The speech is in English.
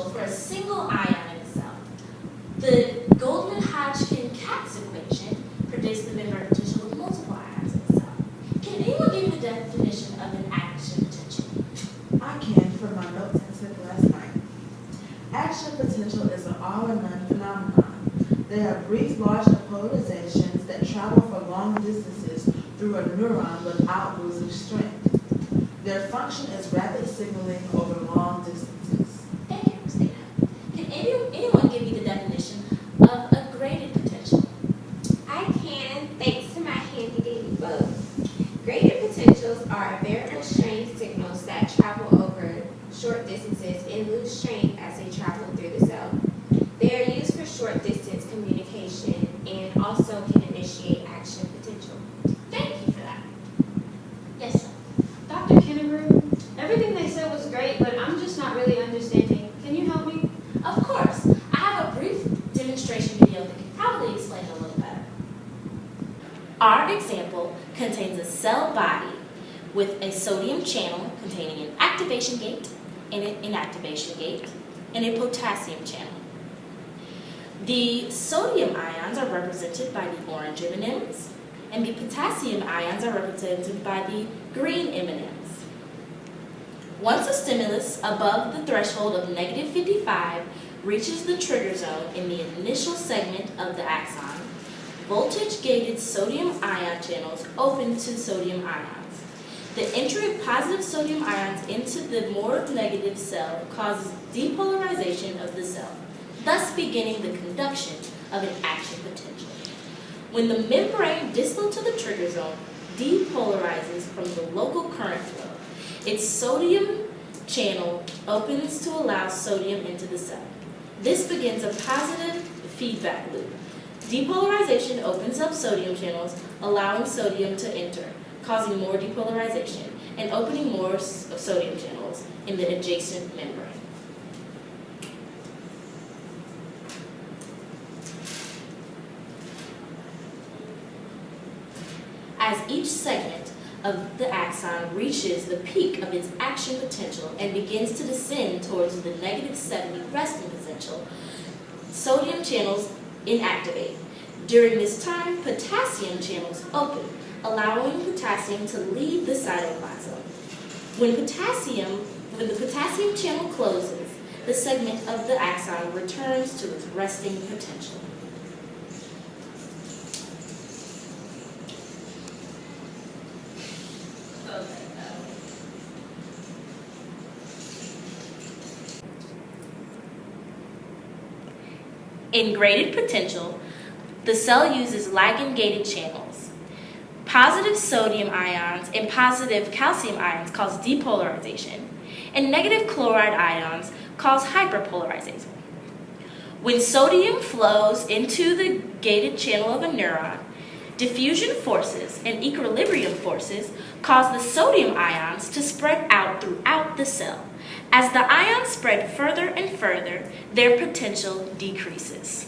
potential for a single ion in a cell. The Goldman-Hodgkin-Katz equation predicts the membrane potential of multiple ions in a cell. Can anyone give me the definition of an action potential? I can from my notes I took last night. Action potential is an all or none phenomenon. They are brief, large polarizations that travel for long distances through a neuron without losing strength. Their function is rapid signaling over long distances. Thank you, Christina. Can anyone give me the definition of a graded potential? I can, thanks to my handy dandy book. Graded potentials are variable strain signals that travel over short distances and lose strength as they travel through the cell. They are used for short distance communication and also can initiate action potential. Thank you for that. Yes, sir. Dr. Kennebrew, everything they said was great, but I'm just not really understanding. Can you help me? Of course. I have a brief demonstration video that can probably explain it a little better. Our example contains a cell body with a sodium channel containing an activation gate and an inactivation gate and a potassium channel. The sodium ions are represented by the orange M&Ms, and the potassium ions are represented by the green M&Ms. Once a stimulus above the threshold of -55 reaches the trigger zone in the initial segment of the axon, voltage-gated sodium ion channels open to sodium ions. The entry of positive sodium ions into the more negative cell causes depolarization of the cell, thus beginning the conduction of an action potential. When the membrane distal to the trigger zone depolarizes from the local current flow, its sodium channel opens to allow sodium into the cell. This begins a positive feedback loop. Depolarization opens up sodium channels, allowing sodium to enter, causing more depolarization, and opening more sodium channels in the adjacent membrane. As each segment of the axon reaches the peak of its action potential and begins to descend towards the -70 resting potential, sodium channels inactivate. During this time, potassium channels open, allowing potassium to leave the cytoplasm. When the potassium channel closes, the segment of the axon returns to its resting potential. In graded potential, the cell uses ligand-gated channels. Positive sodium ions and positive calcium ions cause depolarization, and negative chloride ions cause hyperpolarization. When sodium flows into the gated channel of a neuron, diffusion forces and equilibrium forces cause the sodium ions to spread out throughout the cell. As the ions spread further and further, their potential decreases.